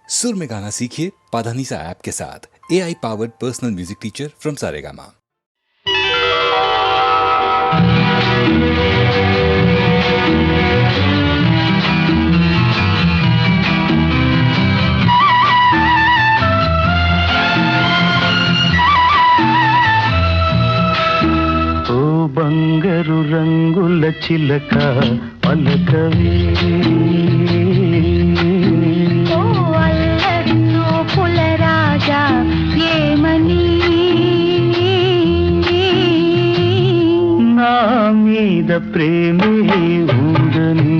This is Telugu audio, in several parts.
सुर में गाना सीखिए पाधानीसा ऐप के साथ। AI powered personal music teacher from Saregama. ఓ బంగారు రంగుల చిలక పలకవే, ఓ అల్లరి నోపుల రాజా ఏమని నా మీద ప్రేమే ఉందని,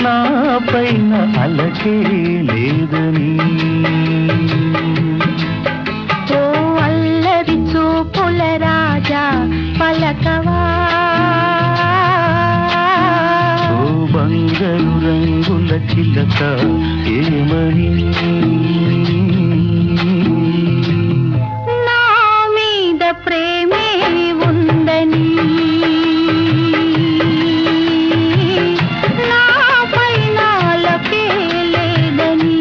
నా పైన అలకే లేదని. ఓ అల్లరి చూపుల రాజా పలకవా, ఓ బంగారు రంగుల చిలక ఏమని నా మీద ప్రేమే ఉందని, నా పైన అలకే లేదని.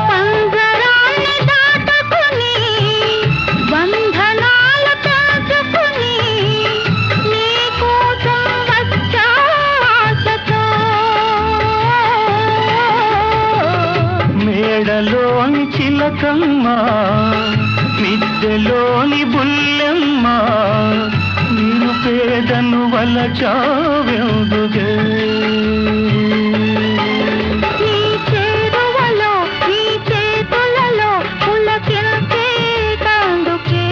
పంజరాన్ని దాటుకుని బంధనాలు తెంచుకుని నీ కోసం వచ్చా ఆశతో. మేడలోని చిలకమ్మ, మిద్దెలోని బుల్లెమ్మ, నేను పేదను వలచావెందుగే. నీ చేరువలో నీ చేతులలో పులకించే కందుకే.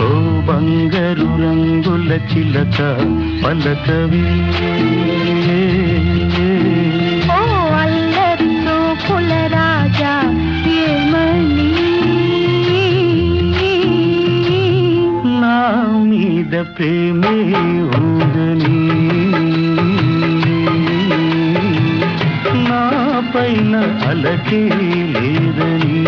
ఓ బంగారు రంగుల చిలక పలకవే, ఓ అల్లరి చూపుల రాజా ఏమని నా మీద ప్రేమే ఉందని, నా పైన అలకే లేదని.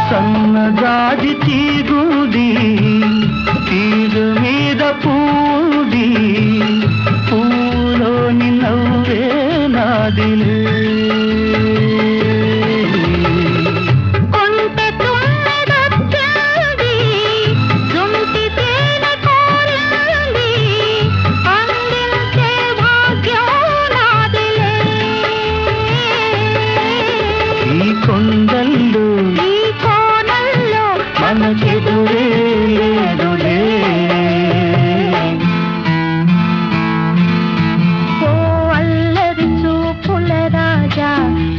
సన్నజాజి తీగుది, తీగ మీద పూది, పూలోని నవ్వే నాదిలే. కొంటె తుమ్మెదొచ్చింది, జుంటి తేనె కోరింది, అందించే భాగ్యం నాదిలే. ఈ కొండల్లో ఈ కోనల్లో మనకెదురే లేదులే. ఓ అల్లరి చూపుల రాజా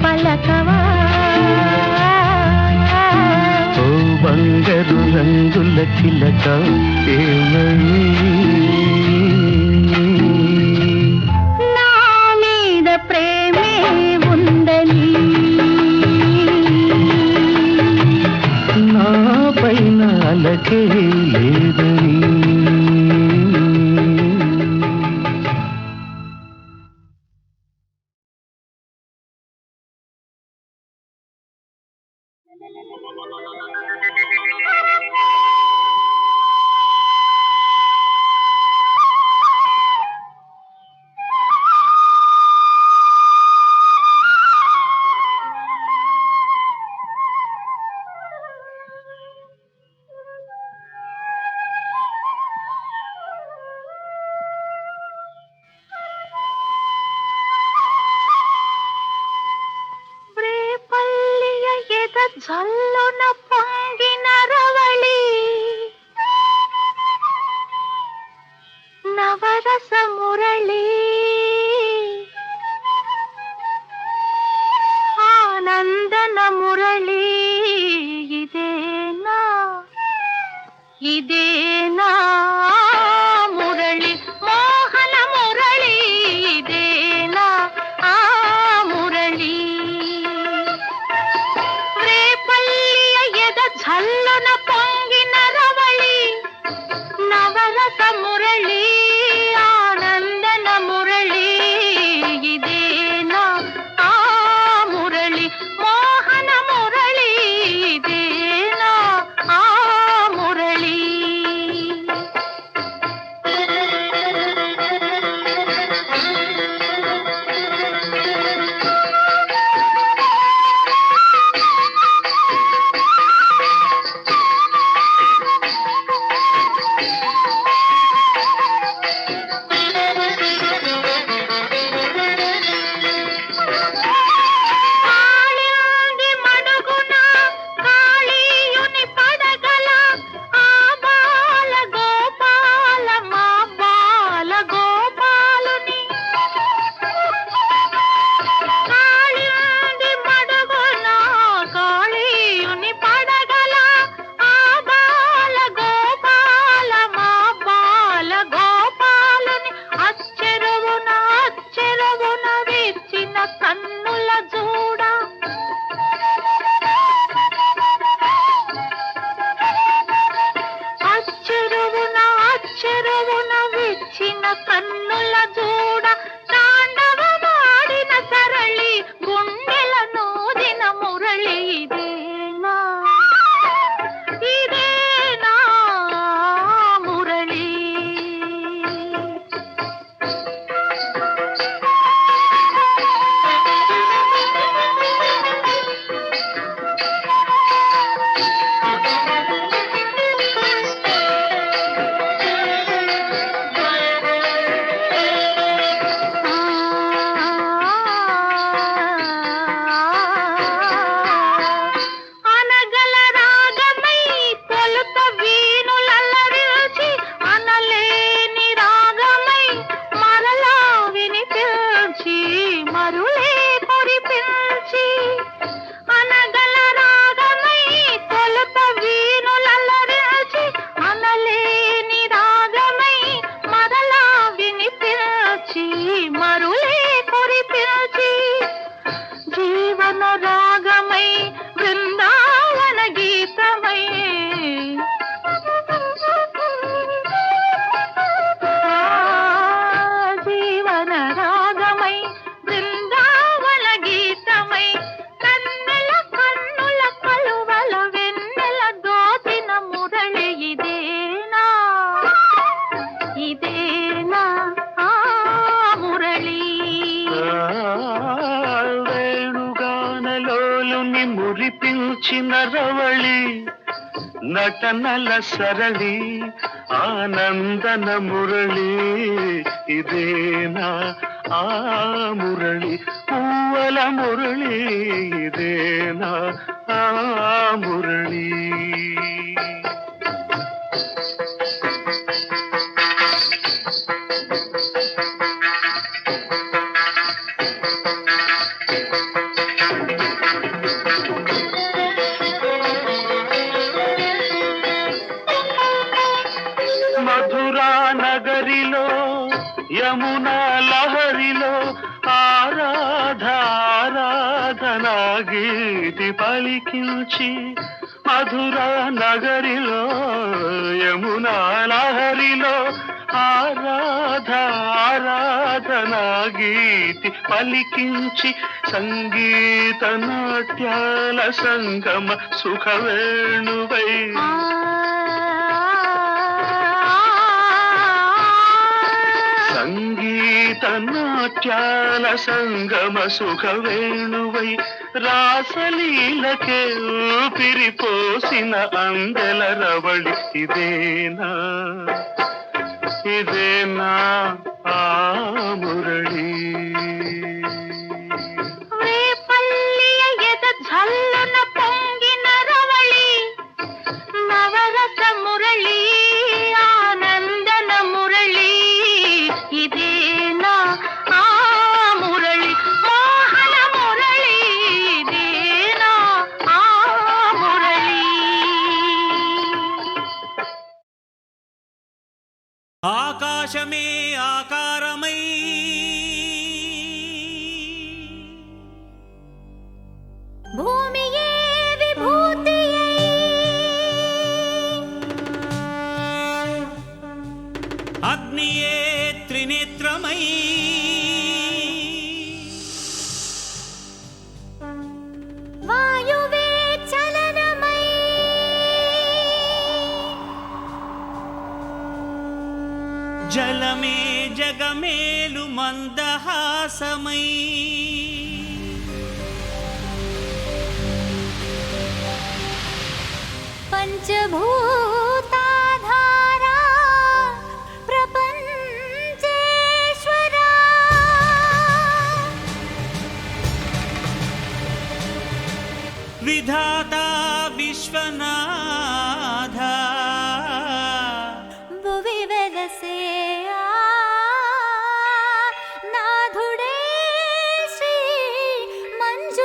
పలకవా, ఓ బంగారు రంగుల చిలక ఏమని నా మీద ప్రేమే ఉందని, నా పైన అలకే లేదని. జల్లున పొంగిన రవళి నవరస మురళి ఆనందన మురళి ఇదేనా ఇదేనా మురళి మోహన మురళి ఇదేనా ఆ మురళి రేపల్లియ ఎద ఝల్లున పొంగిన రవళి నవరస మురళి ఆనందన మురళి ఇదేనా ఆ మురళి మోహన మురళి ఇదేనా ఆ మురళి కాళింది మడుగున కాళీయుని పడగల ఆ బాల గోపాల మా బాల గోపాలుని కాళింది మడుగున కాళీయుని పడగల ఆ బాల గోపాల మా బాల గోపాలుని అచ్చెరువున విచ్చిన కన్నుల జూడ అచ్చెరువున విచ్చిన కన్నుల జూడ తాండవమాడిన సరళి గుండెల నూదిన మురళి ఇదేనా ఇదేనా మురళి అనగల రాగమై తొలుత వీణులల్లరిల్చి అనలేని రాగమై మరలా వినిపించి మరులే కురిపించి అనగల రాగమై తొలుత వీణులల్లరిల్చి అనలేని రాగమై మరలా వినిపించి మరులే కురిపించి జీవన రాగమై బృందావన గీతమై జీవన రాగమై బృందావన గీతమై కన్నుల కన్నుల కలువల వెన్నెల దోచిన మురళి ఇదేనా ఇదేనా ఆ మురళి వేణుగానలోలుని మురిపించిన రవళి నటనల సరళి ఆనందన మురళి ఇదేనా ఆ మురళి పూవల మురళి ఇదేనా ఆ మురళి మధురా నగరిలో యమునా లహరిలో ఆరాధనా గీతి పలికించి మధురా నగరిలో యమునా లహరిలో ఆరాధనా గీతి పలికించి సంగీత నాట్యాల సంగమ సుఖవేణువై సంగీత నాట్యాల సంగమ సుఖవేణువై రాసలీలకే ఊపిరిపోసిన అందెల రవళి ఇదేనా ఇదేనా ఆ మురళి రేపల్లియ ఎద ఝల్లున పొంగిన ఆకాశమే ఆకారమై భూమియే విభూతియై అగ్నియే త్రినేత్రమై వాయువే చలనమై జలమే జగమేలు మందహాసమై పంచభూతాధారా ప్రపంచేశ్వరా విధాత విశ్వనాథ భువి వెలసే నాథుడే శ్రీ మంజునాథుడై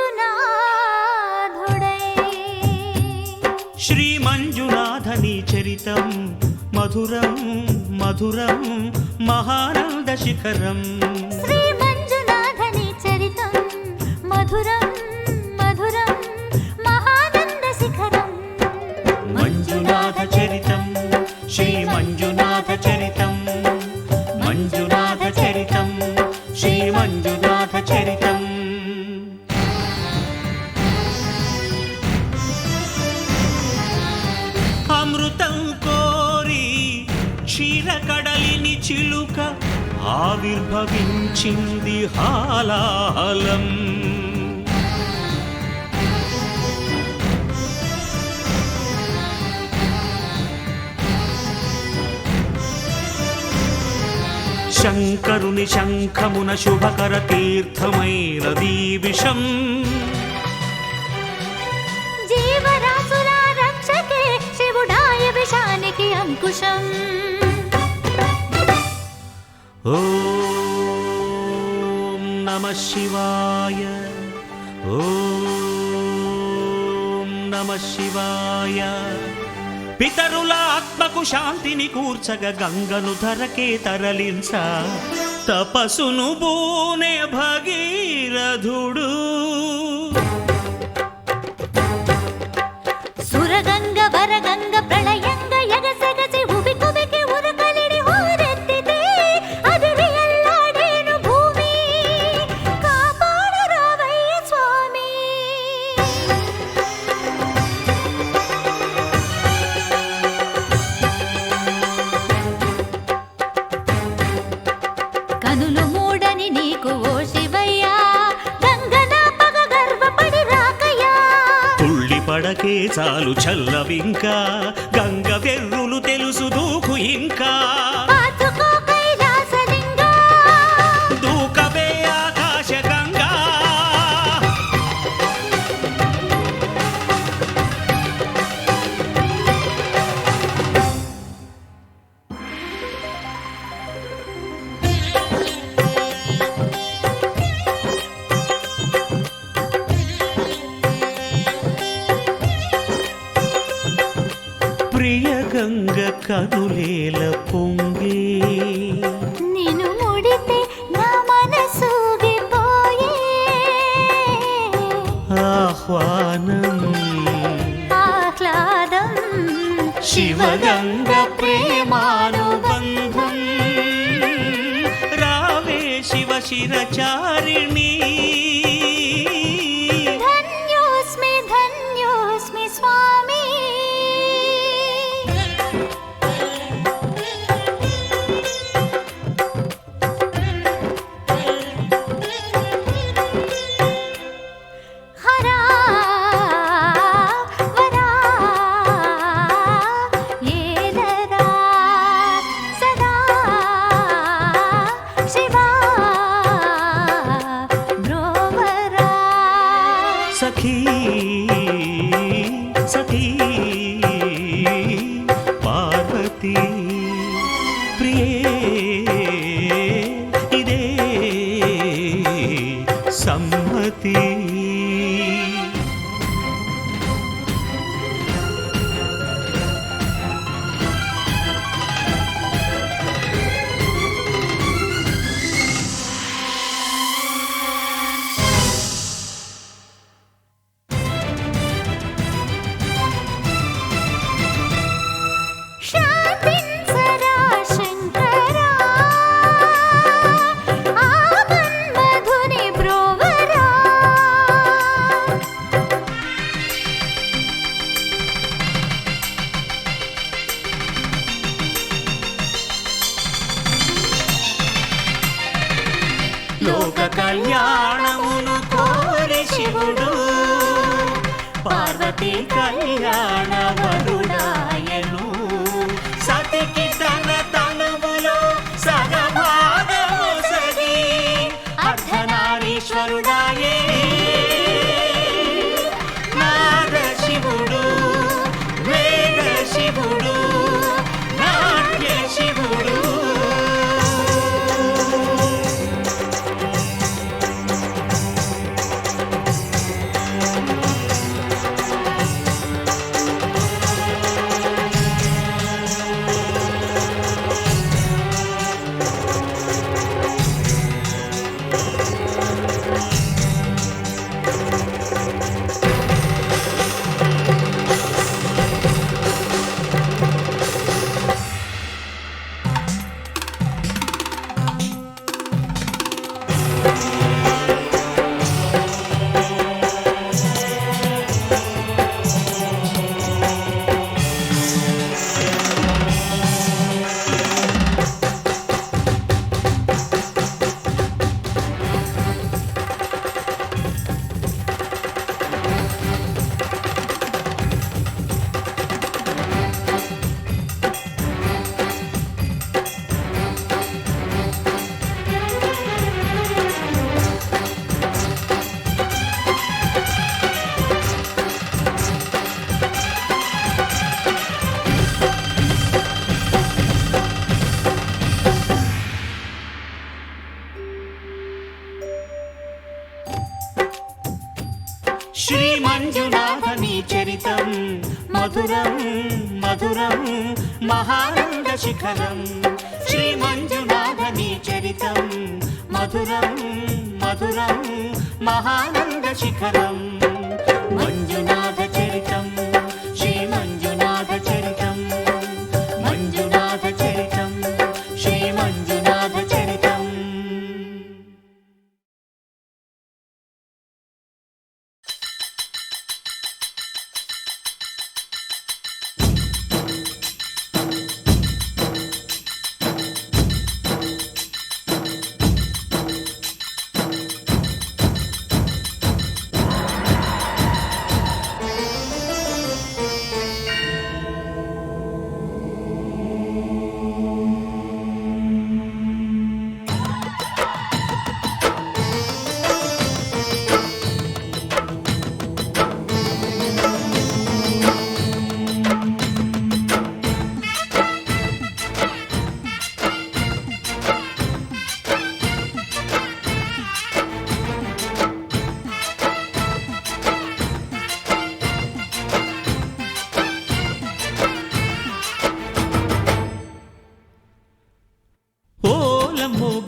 శ్రీ మంజునాథని చరితం మధురం మధురం మహానంద శిఖరం శ్రీ మంజునాథని చరితం మధురం మధురం మహానంద శిఖరం మంజునాథ చరితం శ్రీ మంజునాథ చరితం మంజునాథ చరితం శ్రీ మంజునాథ చరితం అమృతం కోరి క్షీరకడలిని చిలుక ఆవిర్భవించింది హాలాహలం శంకరుని శంఖమున శుభకర తీర్థమైనదీ విషం జీవరాశుల రక్షకే శివుడాయ విషానికి అంకుశం ఓం నమః శివాయ ఓం నమః శివాయ పితరుల ఆత్మకు శాంతిని కూర్చగ గంగను ధరకే తరలించ తపసును బూనే భగీరథుడు సురగంగ వరగంగ ప్రళయంగ ఎగసెగసి ఉబి కుబికి ఉరకలిడి ఊరెత్తితే అదిరి ఎల్లాడేను భూమి కాపాడు రావయ్య స్వామి కనులు మూడని నీకు ఓ శివయ్యా గంగన పగ గర్వపడి రాకయ్యా తుళ్ళి పడకే చాలు చల్లవింకా గంగ వెర్రులు తెలుసు దూకు ఇంకా పాతుకో కైలాసలింగా దూకవే ఆకాశ గంగా ప్రియ గంగ కనులేల పొంగే నిన్ను ముడితే నా మనసూగిపోయే ఆహ్వానం ఆహ్లాదం శివగంగ ప్రేమానుబంధం రావే శివ శిరచారిణి ధన్యోస్మి ధన్యోస్మి స్వామి హరా వరా ఏలరా సదా శివా బ్రో కళ్యాణమును కోరి శివుడు పార్వతీ కళ్యాణ వరుడాయను సతికి తన తనువులో సగభాగము సగి అర్ధనారీశ్వరుడాయే నాద శివుడు వేద శివుడు నాట్య శివుడు శ్రీ మంజునాథని చరితం మధురం మధురం మహానంద శిఖరం శ్రీ మంజునాథని చరితం మధురం మధురం మహానంద శిఖరం మంజునాథ చరితం శ్రీ మంజునాథ చరితం మంజునాథ చరితం శ్రీ మంజునాథ చరితం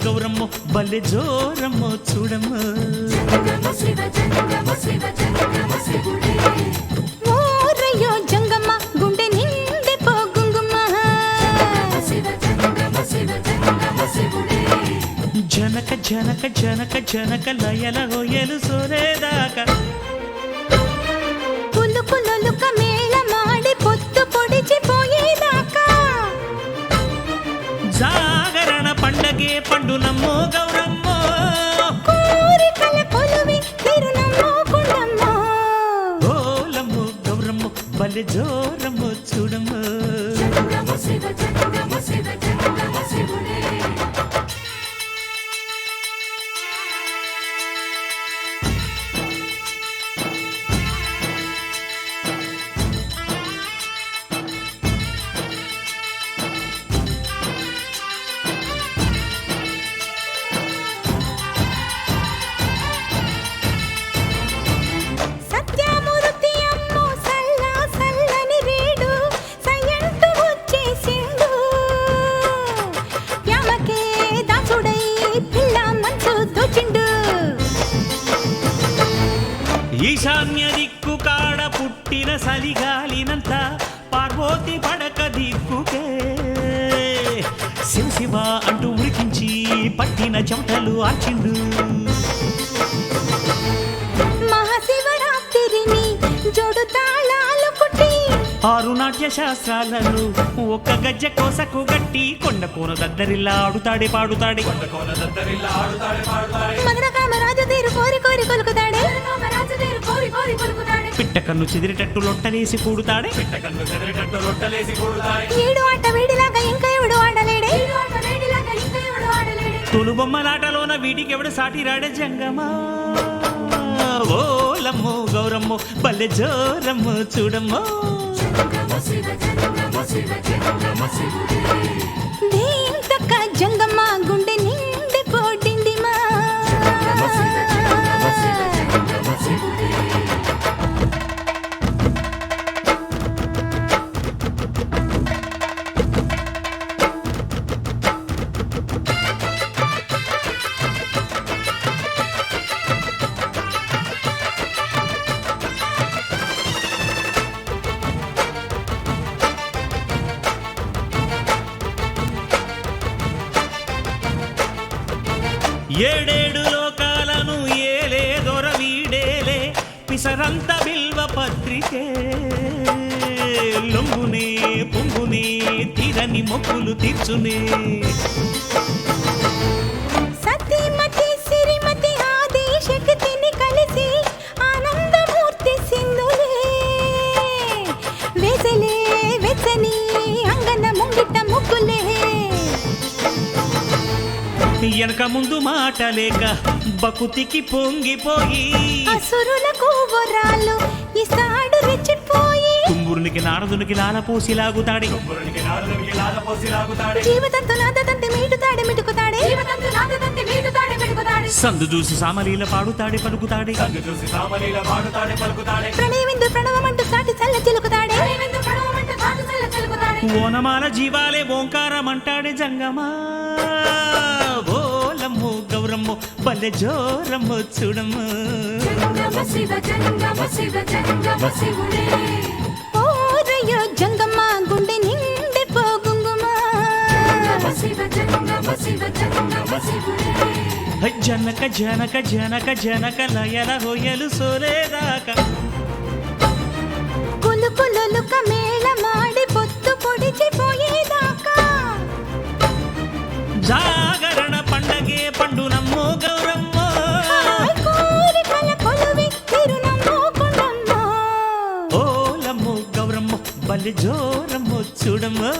గౌరమ్మో బల్లె జోరమ్మో చూడమ్మో ఓరయ్యో జంగమ్మ గుండె నిండి పోగుంగుమ్మ జనక జనక జనక జనక లయల హోయలు సోరేదాకా పులుకు లొలుక మేళ మాడి పొత్తు పొడిచిపోయేదాకా జాగరణ పండగే పండునమ్మో గౌరమ్మో కోరికల కొలువి తిరునమ్మో కొండమ్మో ఓలమ్మో గౌరమ్మో బల్లె జోరమ్మో చూడమ్మో సత్యమూర్తి అమ్మో సల్ల సల్లని రేడు సయంటు వచ్చేసిండు యామకే దాసుడై పిల్ల మనసు దోచిండు ఈశాన్య దిక్కు కాడ పుట్టిన సలిగాలినంత పార్వతి పడక దిక్కుకే శివ శివ అంటూ ఉరికించి పట్టిన చెమటలు ఆచిండు మహాశివరాత్రిని జోడు తాళాలు కుట్టి ఆరు నాట్య శాస్త్రాలను ఒక్క గజ్జె కోసకు గట్టి కొండ కోన దద్దరిల్లా ఆడుతాడే పాడుతాడే మదన కామరాజు తీరు కోరి కోరి కొలుకుతాడే పిట్ట కన్ను చెదిరేటట్టు లొట్టలేసి కూడుతాడే ఏడు ఆట వేడిలాగా ఇంకా ఎవడు ఆడలేడే తొలు బొమ్మలాటలోన వీటికెవడు సాటి రాడే జంగమా ఓలమ్మో గౌరమ్మో బల్లె జోరమ్మో చూడమ్మో దీం తక్క జంగమ్మ గుండె నిండి పోడిందిమా ఏడేడు లోకాలను ఏలే దొర వీడేలే పిసరంత బిల్వ పత్రికే లొంగునే పొంగునే తీరని మొక్కులు తీర్చునే సతీమతి సిరిమతి ఆది శక్తిని కలిసి ఆనందమూర్తి సింధులే వెసలే వెచ్చని అంగన ముంగిట ముగ్గులే వెనక ముందు మాట లేక బకుతికి పొంగిపోయి అసురులకు వరాలు ఇస్తాడు రెచ్చిపోయి తుంబురునికి నారదునికి లాలపోసి లాగుతాడే జీవితంతో నాదంతే మీటుతాడే మిటుకుతాడే సందు చూసి సామలీల పాడుతాడే పలుకుతాడే ప్రణయవిందు ప్రణవమంటూ సాటి చల్ల చిలుకుతాడే ఓనమాల జీవాలే ఓంకారం అంటాడే జంగమా ఓలమ్మో గౌరమ్మో బల్లె జోరమ్మో చూడమ్మో ఓరయ్యో జంగమ్మ గుండె నిండి పోగుంగుమా జనక జనక జనక జనక లయల హొయలు సోలేదాకా కులుకులుక మేళ మాడి పొత్తు పొడిచిపోయేదాకా జాగరణ పండగే పండు నమ్మో గౌరమ్మో హాయ్ కోరికల కొలువి తిరునమ్మో కొండమ్మో ఓలమ్మో గౌరమ్మో బల్లె జోరమ్మో చూడమ్మో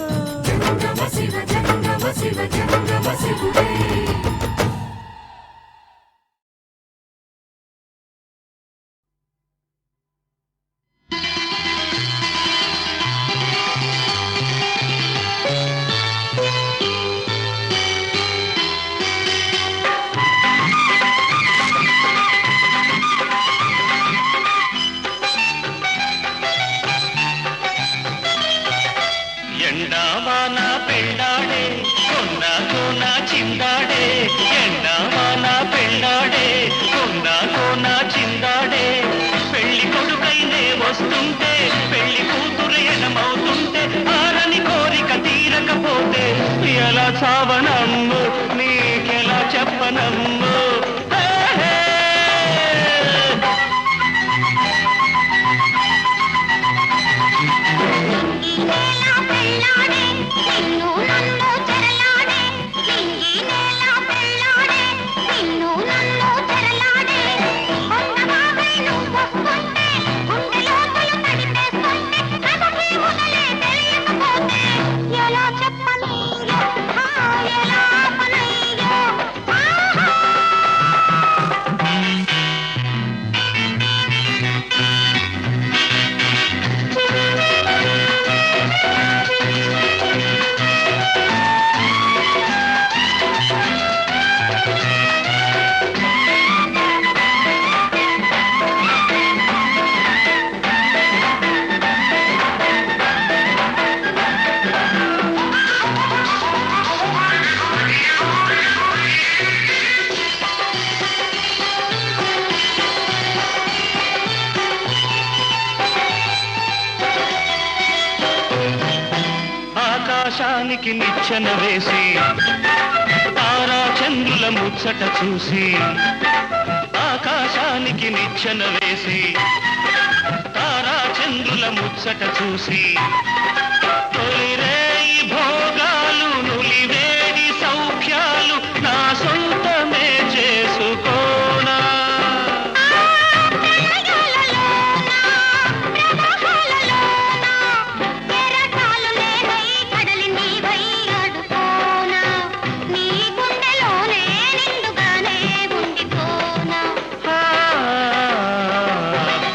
ఎండావాన పెళ్ళాడే కొండ కోన చిందాడే ఎండావాన పెళ్ళాడే కొండ కోన చిందాడే పెళ్లి కొడుకైనే వస్తుంటే పెళ్లి కూతురు ఎనమవుతుంటే ఆరని కోరిక తీరకపోతే ఎలా చావనమ్ము నీకెలా చెప్పనమ్ము ఆకాశానికి నిచ్చెన వేసి తారా చంద్రుల ముచ్చట చూసి ఆకాశానికి నిచ్చెన వేసి తారా చంద్రుల చంద్రుల ముచ్చట చూసి తొలిరేయి భోగాలు నులివేడి సౌఖ్యాలు నా సొంతమే చేసుకోనా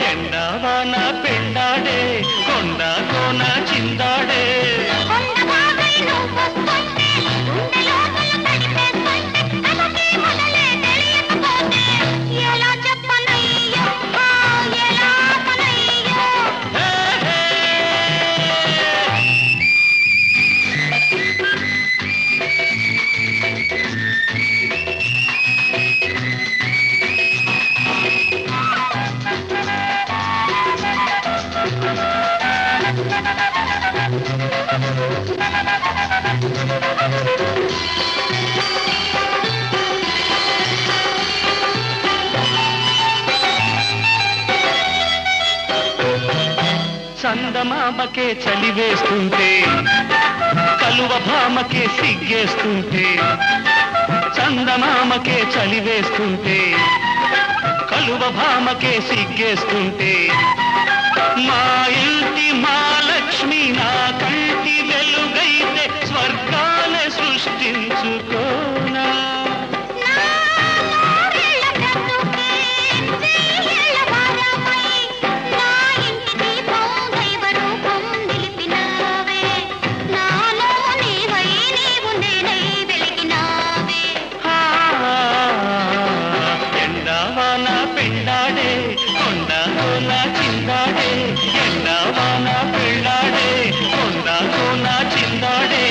ఎండావాన పెండాడే కొండ కోన చిందాడే చందమామకే చలివేస్తుంటే కలువ భామకే సిగ్గేస్తుంటే చందమామకే చలివేస్తుంటే కలువ భామకే సిగ్గేస్తుంటే మా ఇంటి మా లక్ష్మి నా కంటి వెలుగైతే స్వర్గాన్ని సృష్టించుకోనా ఎండావాన పెండాడే కొండ కోన చిందాడే ఎండావాన పెండాడే కొండ కోన చిందాడే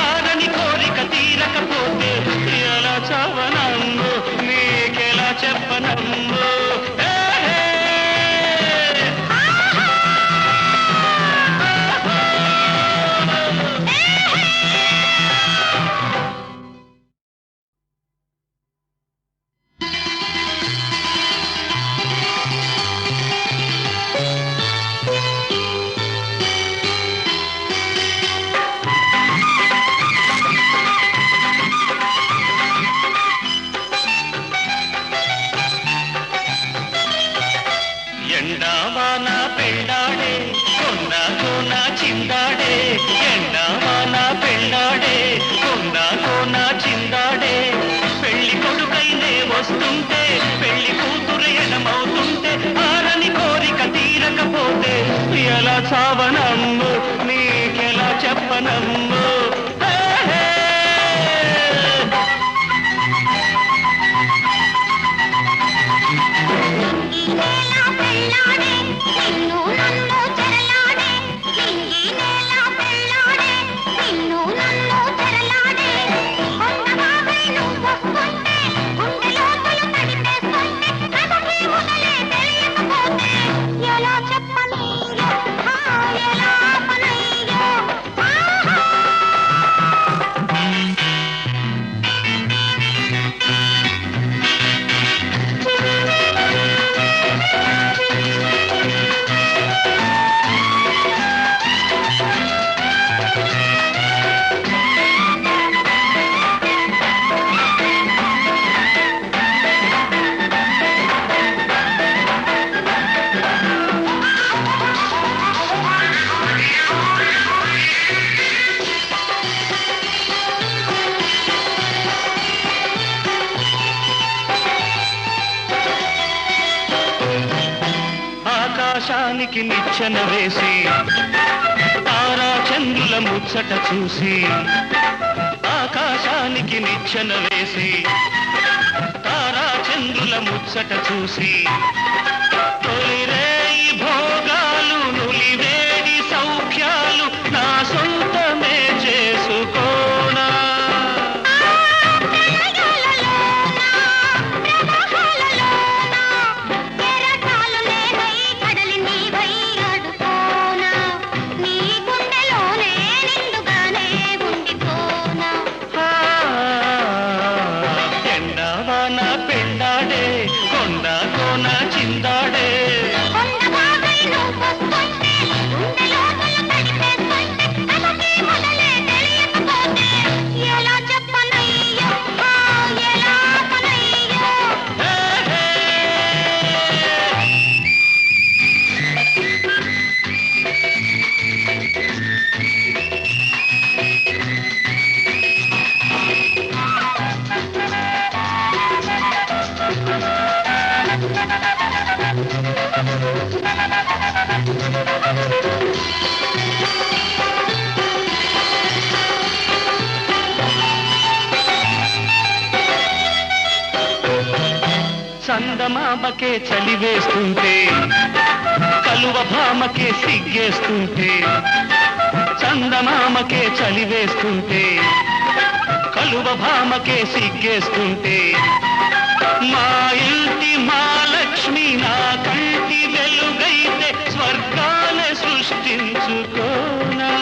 ఆరని కోరిక తీరకపోతే ఎలా చవనమ్ము నీకెలా చెప్పనమ్ము ఎండావాన పెండాడే కొండ కోన చిందాడే ఎండావాన పెండాడే కొండ కోన చిందాడే పెళ్లి కొడుకైనే వస్తుంటే పెళ్లి కూతురు ఎనమవుతుంటే ఆరని కోరిక తీరకపోతే ఎలా చావనమ్ము నీకెలా చెప్పనమ్ము ఆకాశానికి నిచ్చెన వేసి తారా చంద్రుల ముచ్చట చూసి ఆకాశానికి నిచ్చెన వేసి తారా చంద్రుల ముచ్చట చూసి తొలిరేయి భోగాలు నులివేడి సౌఖ్యాలు నా సొంతమే చేసుకోనా ఎండావాన పెండాడే చందమామకే చలివేస్తుంటే కలువ భామకే సిగ్గేస్తుంటే చందమామకే చలివేస్తుంటే కలువ భామకే సిగ్గేస్తుంటే మా ఇంటి మా లక్ష్మి నా కంటి వెలుగైతే స్వర్గాల సృష్టించుకోనా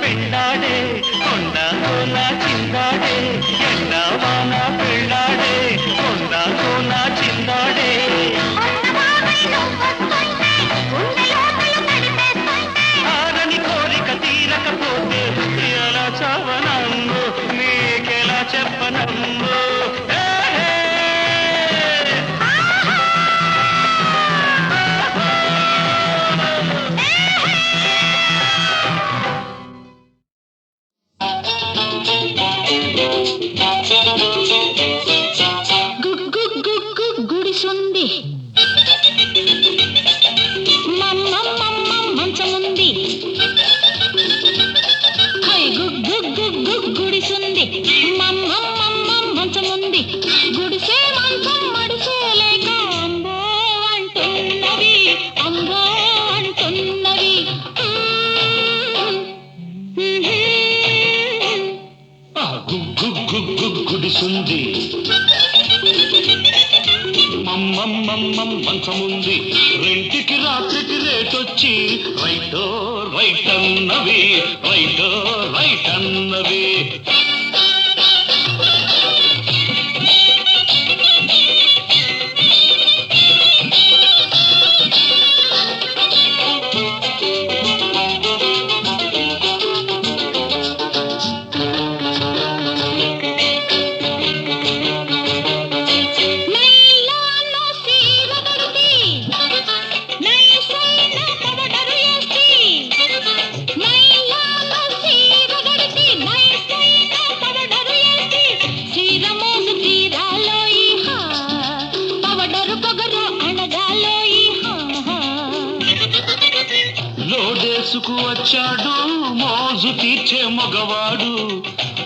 పెళ్ళాడే కొండలోన చిందాడే ఎండవాన పెళ్ళాడే కొండలోన చిందాడే ఆరని కోరిక తీరకపోతే ఎలా చవనమ్ము నీకెలా చెప్పనమ్ము గుడిసుంది మంచముంది గుడిసుంది మంచముంది గుడిసే మంచం మడిసే లేక అంబో అంటున్నవి అంబో అంటున్నవి గుడిసుంది మంచముంది రెంటికి రాత్రికి రేటొచ్చి రైటో రైట్ అన్నవి రైటో రైట్ అన్నవి లోడేసుకు వచ్చాడు మోజు తీర్చే మగవాడు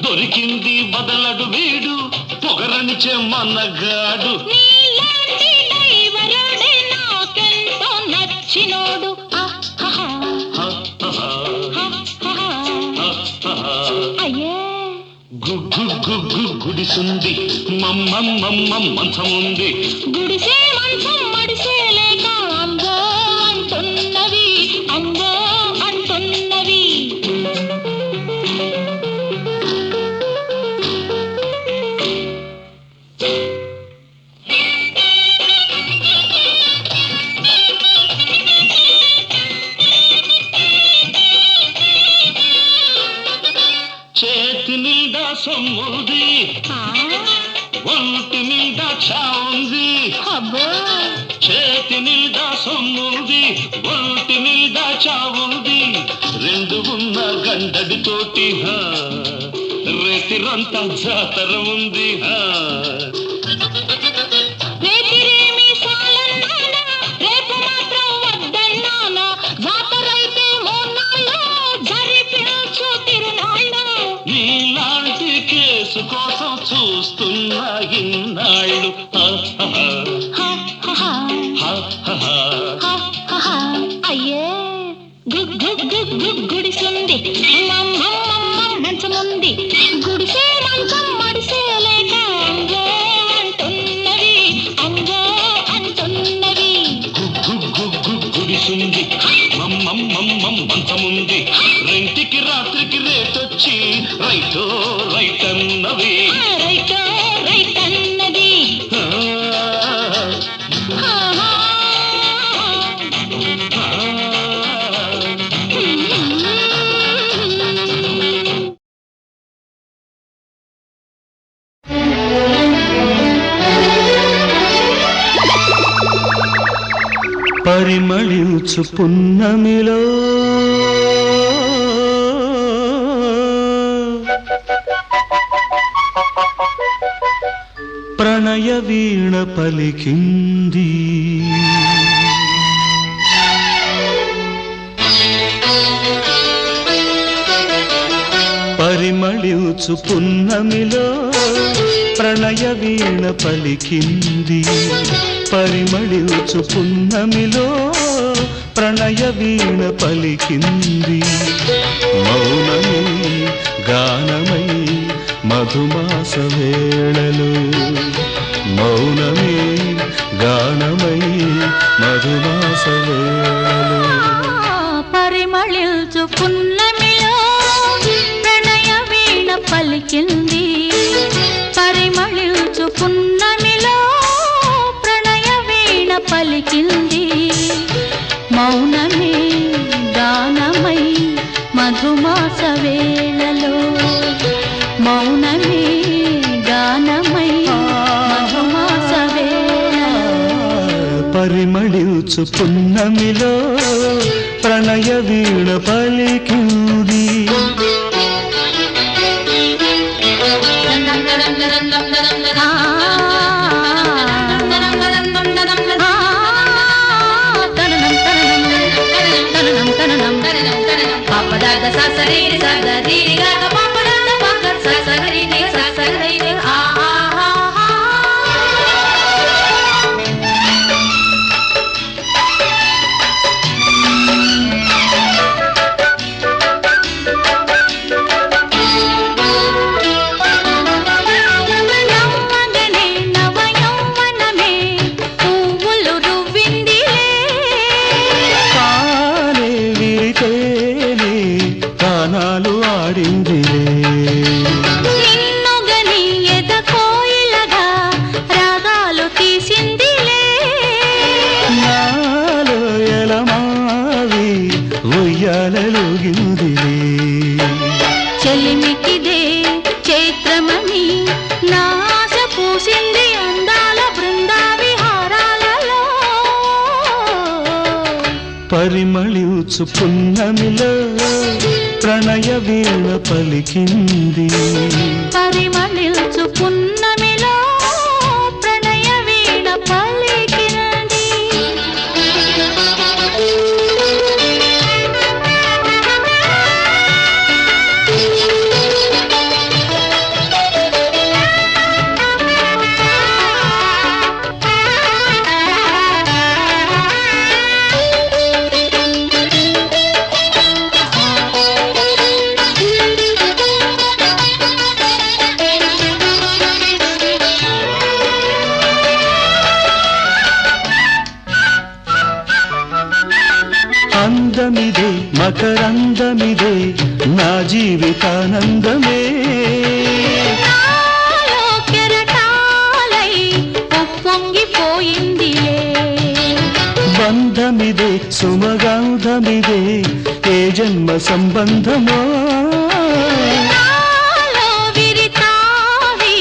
దొరికింది బదలడు వీడు పొగరనిచే మన్నగాడు నచ్చినోడు అయ్యే గుడిసుంది మంచముంది గుడిసే మంచం మడిసే లేక అంబో అంటున్నవి అంబో అంటున్నవి చేతి నిండా సొమ్ముంది ఒంటి నిండా చావుంది చేతి నిండా సొమ్ముంది ఒంటి నిండా చావుంది రెండు ఉన్న గండడితోటి రేతిరంతా జాతర ఉంది నీలాంటి కేసు కోసం చూస్తున్నా ఇన్నాళ్ళు అయ్యే గుడిసుంది మంచముంది గుడిసే మంచం మడిసే లేక అంగో అంటున్నవి అంగో అంటున్నవి గుడిసుంది మంచముంది రెంటికి రాత్రికి రేటొచ్చి రైటో రైట్ అన్నవి రైటో రైట్ అన్నది పరిమళించు పున్నమిలో ప్రణయ వీణ పలికింది పరిమళించు పున్నమిలో ప్రణయ వీణ పలికింది పరిమళించు పున్నమిలో ప్రణయ వీణ పలికింది మౌనమే గానమై మధుమాస వేళలు మౌనమే గానమై మధుమాస వేళలు పరిమళించు పున్నమిలో ప్రణయ వీణ పలికింది పరిమళించు పున్నమిలో ప్రణయ వీణ పలికింది మౌనమే గానమై మధుమాస వేళలో మౌనమే గానమై మధుమాస వేళలో పరిమళించు పున్నమిలో ప్రణయ వీణ పలికింది చెలిమికిదే చైత్రమని నాశ పూసింది అందాల బృందా విహారాలలో పరిమళించు పున్నమిలో ప్రణయ వీణ పలికింది పరిమళించు పున్నమిలో ప్రణయ వీణ పలికింది అందమిదే మకరందమిదే నా జీవితానందమే నాలో కెరటాలై ఉప్పొంగిపోయిందిలే బంధమిదే సుమగంధమిదే ఏ జన్మ సంబంధమో నాలో విరితావి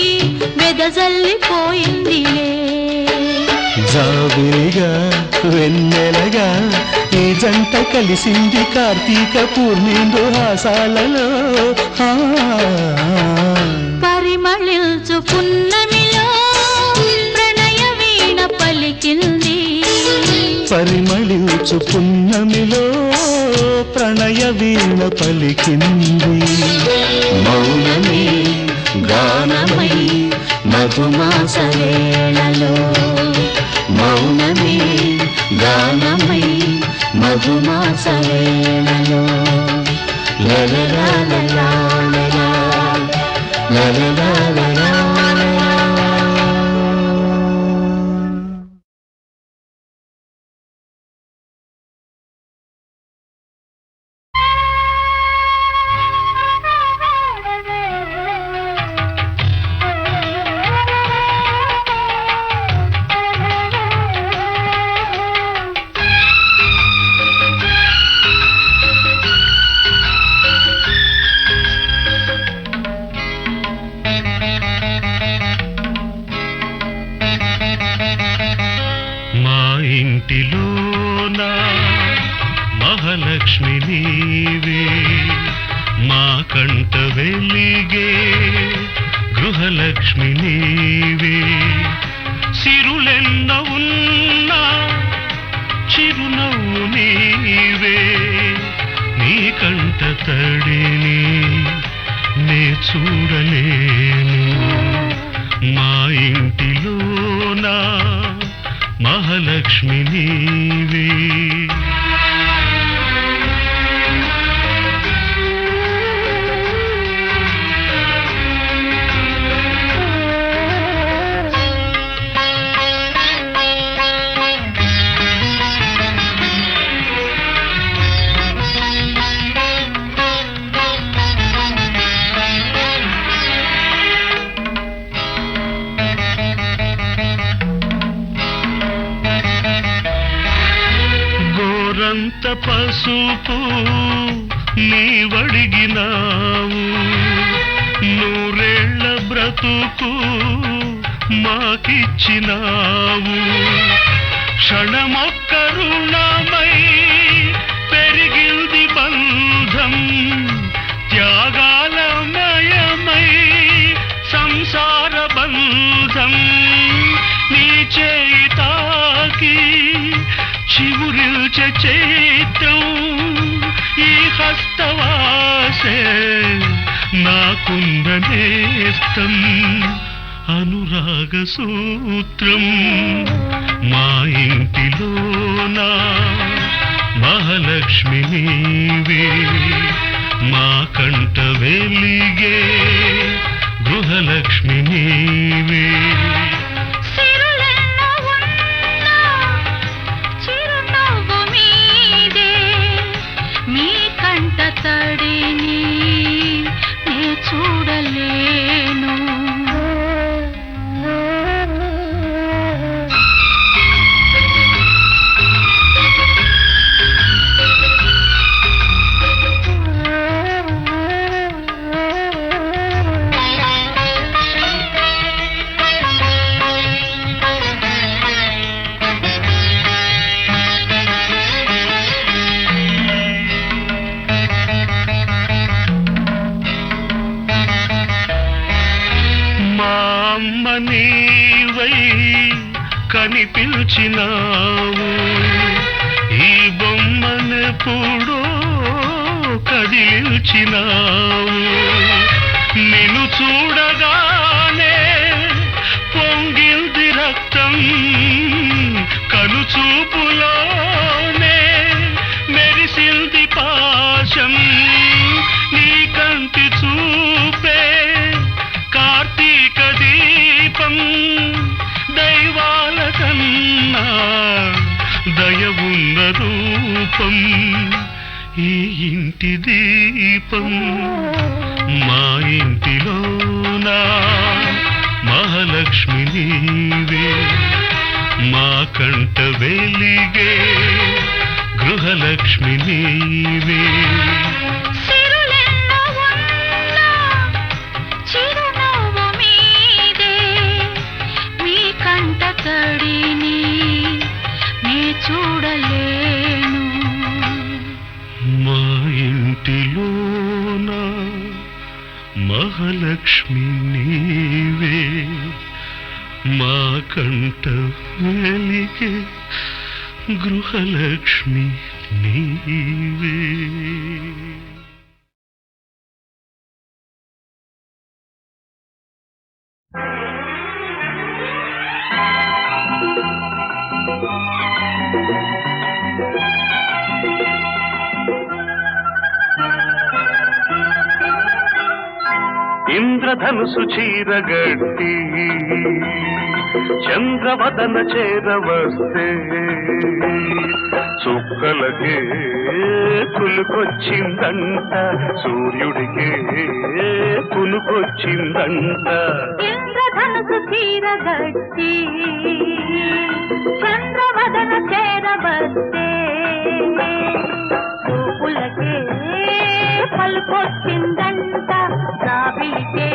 వెదజల్లిపోయిందిలే జాబిలిగా వెన్నెలగా ఈ జంట కలిసింది కార్తీక పూర్ణిందు హాసాలలో పరిమళించు పున్నమిలో ప్రణయ వీణ పలికింది పరిమళించు పున్నమిలో ప్రణయ వీణ పలికింది మౌనమే గానమై మధుమాస వేళలో మౌనమే గానమై మధుమాస వేళలో లలలా మా ఇంటిలోన మహాలక్ష్మి నీవే, మా కంట వెలిగే గృహలక్ష్మి నీవే. సిరులెన్న ఉన్నా చిరునవ్వు నీవే, నీ కంట తడిని నే చూడలేను. మా ఇంటిలోన మహాలక్ష్మి నీవే. గోరంత పసుపు నీవడిగినావు, నూరేళ్ల బ్రతుకు మాకిచ్చినావు. క్షణమొక్క రుణమై పెరిగింది బంధం, త్యాగాలమయమై సంసార బంధం. నీ చేయి తాకి చివురిల్చే చైత్రం, ఈ హస్తవాసే నాకుందనేస్తం. అనురాగ సూత్రం మా ఇంటిలోన మహాలక్ష్మి నీవే, మా కంట వెలిగే గృహలక్ష్మి నీవే. తడిని నే చూడలేను. అమ్మ నీవై కనిపించినావు, ఈ బొమ్మనెప్పుడో కదిలించినావు. నిన్ను చూడగానే పొంగింది రక్తం, కనుచూపులోనే మెరిసింది పాశం. నీ కంటి చూపే కార్తీక దీపం, దైవాల కన్నా దయవున్న రూపం. ఈ ఇంటి దీపం మా ఇంటిలోన మహాలక్ష్మి నీవే, మా కంట వెలిగే గృహలక్ష్మి నీవే. తడిని నే చూడలేను. మా ఇంటిలోన మహాలక్ష్మి నీవే, మా కంట వెలిగే గృహలక్ష్మి నీవే. ఇంద్రధనుసు చీరగట్టి చంద్రవదన చేరవస్తే, చుక్కలకే కులుకొచ్చిందంట, సూర్యుడికే కులుకొచ్చిందంట. ఇంద్రధనుసు చీరగట్టి చంద్రవదన చేరవస్తే, చూపులకే పలుకొచ్చిందంట, రాబిలికే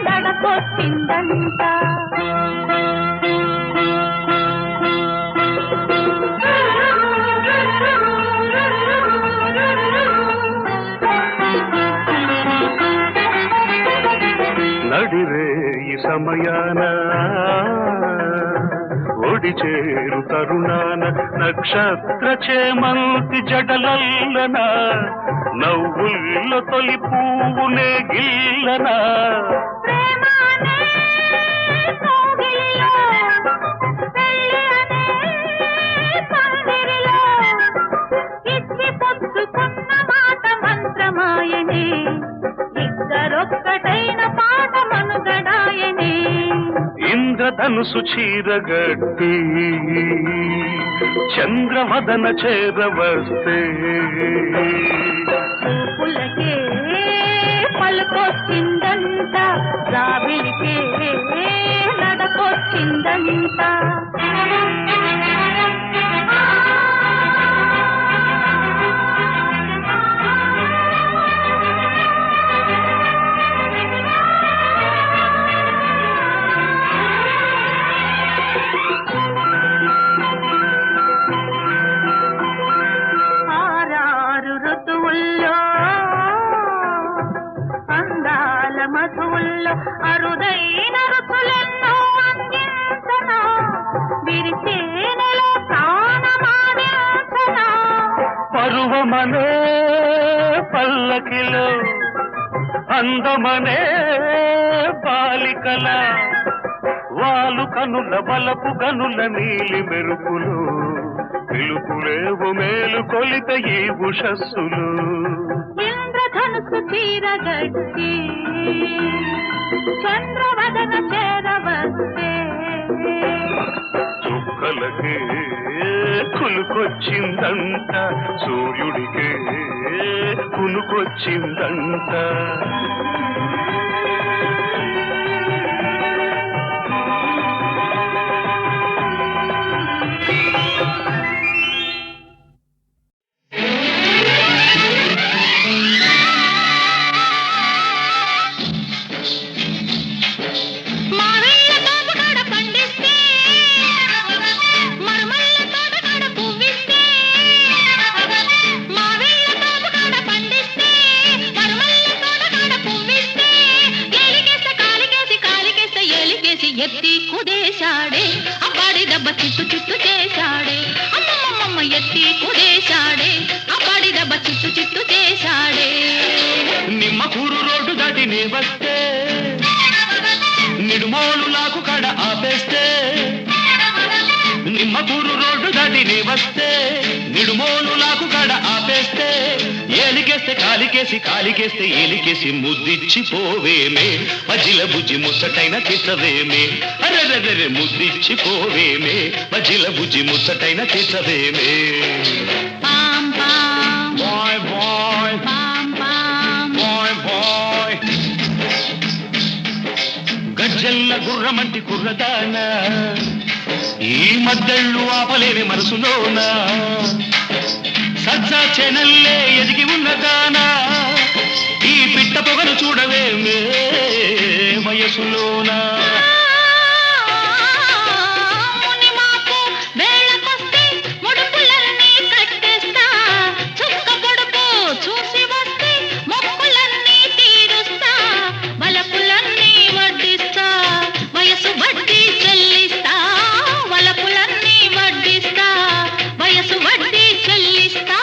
నడకొచ్చిందంట. సమయాన ఒడి చేరు తరుణాన నక్షత్ర చేమంతి జడలల్లన నవ్వుల్లో తొలి పువ్వునే గిల్లనా ప్రేమానే కోగిలిలో, పెళ్ళి అనే పందిరిలో, ఇచ్చి పుచ్చుకున్న మాట మంత్రమాయనే, ఇద్దరొక్కటైన పాట మనుగడాయనే. ఇంద్రధనుసు చీరగట్టి చంద్రవదన చేరవస్తే పులకే పలుకొచ్చిందంట, రావిలికే నడకొచ్చిందంట. ఆరారు ఋతువుల్లో అందాల మధువుల్లో అరుదైన రుచులెన్నో అందించనా, విరిచే నెల ప్రాణమాడించనా. పరువమనే పల్లకిలో అందమనే బాలికల వాలు కనుల బలపు గనుల నీలి మెరుపులు పిలుపులేవు మేలు కొలిత ఈ ఉషస్సులు. ఇంద్రధనుసు చీరగట్టి చంద్రవదన చేరవస్తే చుక్కలకే కులుకొచ్చిందంట, సూర్యుడికే కునుకొచ్చిందంట. మావిళ్ళ తోటకాడ పండిస్తే, మరమల్ల తోటకాడ పువ్విస్తే, మావిళ్ళ తోటకాడ పండిస్తే, మరమల్ల తోటకాడ పువ్విస్తే, ఎలికేస్తే కాలికేసి కాలికేస్తే ఎలికేసి ఎత్తి కుదేశాడే, అబ్బాడి దెబ్బ చిత్తు చిత్తు చేశాడే, అమ్మమ్మమ్మ ఎత్తి కుదేశాడే, అబ్బాడి దెబ్బ చిత్తు చిత్తు చేశాడే. నిమ్మకూరు రోడ్డు దాటి నీ వస్తే నిడుమోలు లాకు కడ ఆపేస్తే, నిమ్మకూరు రోడ్డు దాటి నీ వస్తే నిడుమోలు లాకు కడ ఆపేస్తే, ఏలికేస్తే కాలికేసి కాలికేస్తే ఏలికేసి ముద్దిచ్చి పోవేమే, మజిల బుజ్జి ముచ్చటైన తిట్టవేమే, అరెరెరె ముద్దిచ్చి పోవేమే, మజిల బుజ్జి ముచ్చటైన తిట్టవేమే. పాం పాం బాయ్ బాయ్ పాం పాం బాయ్ బాయ్ గజ్జల్ల గుర్రమంటి కుర్రదాన ఈ మద్దళ్ళు ఆపలేని మనసులోన సజ్జా చెనల్లే ఎదిగి ఉన్నదానా ఈ పిట్ట పొగను చూడవేమే వయసులోనా. మునిమాపు వేళకొస్తే ముడుపులన్నీ కట్టేస్తా, చుక్క పొడుపు చూసి వస్తే మొక్కులన్నీ తీరుస్తా, వలపులన్నీ వడ్డిస్తా, వయసు వడ్డీ చెల్లిస్తా, వలపులన్నీ వడ్డిస్తా, వయసు వడ్డీ చెల్లిస్తా.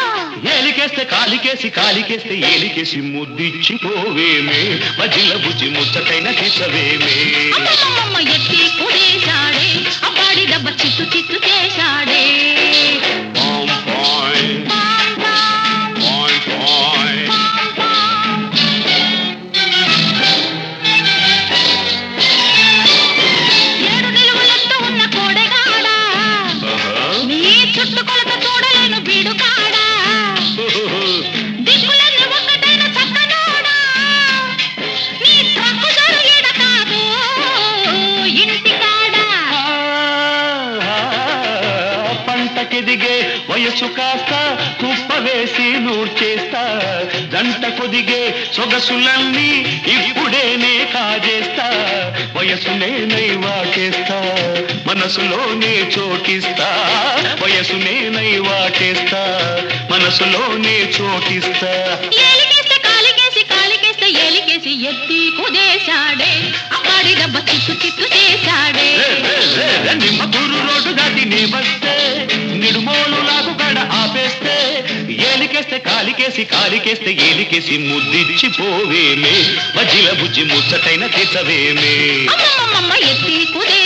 ఏలికేస్తే కాలికేసి కాలికేస్తే ఏలికేసి ముద్దిచ్చి పోవేమే, మజిల బుజ్జి ముచ్చటైన తీసవేమే. అమ్మమ్మమ్మ ఎత్తి కుదేశాడే, అబ్బాడి దెబ్బ చిత్తు చిత్తు చేశాడే. పాం పాయ్ పాం పాం పాయ్ పాయ్ పాం పాం. ఏడు నిలువులెత్తు ఉన్న కోడెగాడా, నీ చుట్టుకొలత చూడలేను బీడుగాడా, దిక్కులన్నీ ఒక్కటైన చక్కనోడా, నీ ట్రక్కు జరు ఈడ కాదు ఇంటికాడా. పంటకెదిగే వయసు కాస్త కుప్ప వేసి నూర్చేస్తా, జంట కొదిగే సొగసులన్నీ ఇప్పుడేనే కాజేస్తా, వయసునే నైవాటేస్తా, మనసులోనే చోటిస్తా, వయసునే నైవాటేస్తా, మనసులోనే చోటిస్తా. ఏలికేస్తే కాలికేసి కాలికేస్తే ఏలికేసి ఎత్తి కుదేశాడే, అబ్బాడి దెబ్బ చిత్తు చిత్తు చేశాడే. నిమ్మకూరు రోడ్డు దాటి నే వస్తే నిడుమోలు లాగు గడ ఆపేస్తే ఏలికేస్తే కాలికేసి కాలికేస్తే ఏలికేసి ముద్దిచ్చిపోవేమే మజిల బుజ్జి ముచ్చటైన తెచ్చవేమే. అమ్మమ్మమ్మ ఎత్తి కుదే